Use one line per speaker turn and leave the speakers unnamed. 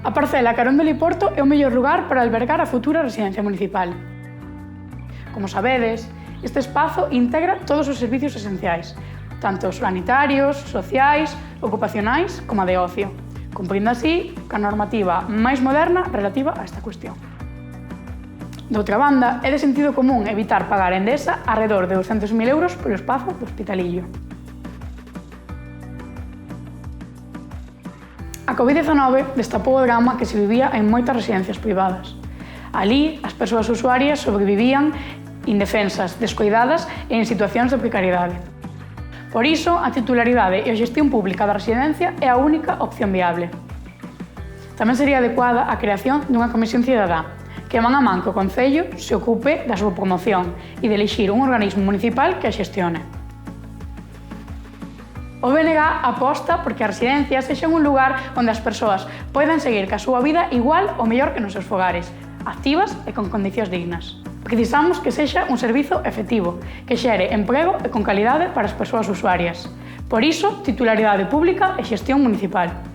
A parcela Carón de Liporto é o mellor lugar para albergar a futura residencia municipal. Como sabedes, este espazo integra todos os servicios esenciais, tanto sanitarios, sociais, ocupacionais como a de ocio, cumprindo así ca normativa máis moderna relativa a esta cuestión. Doutra banda, é de sentido común evitar pagar a Endesa arredor de 200.000 euros polo espazo do Hospitalillo. A Covid-19 destapou o drama que se vivía en moitas residencias privadas. Alí, as persoas usuarias sobrevivían indefensas, descoidadas e en situacións de precariedade. Por iso, a titularidade e a xestión pública da residencia é a única opción viable. Tamén sería adecuada a creación dunha comisión cidadá, que man a man co Concello se ocupe da súa promoción e de elixir un organismo municipal que a xestione. O BNG aposta porque as residencias sexan un lugar onde as persoas poidan seguir ca súa vida igual ou mellor que nos seus fogares, activas e con condicións dignas. Precisamos que sexa un servizo efectivo, que xere emprego e con calidade para as persoas usuarias. Por iso, titularidade pública e xestión municipal.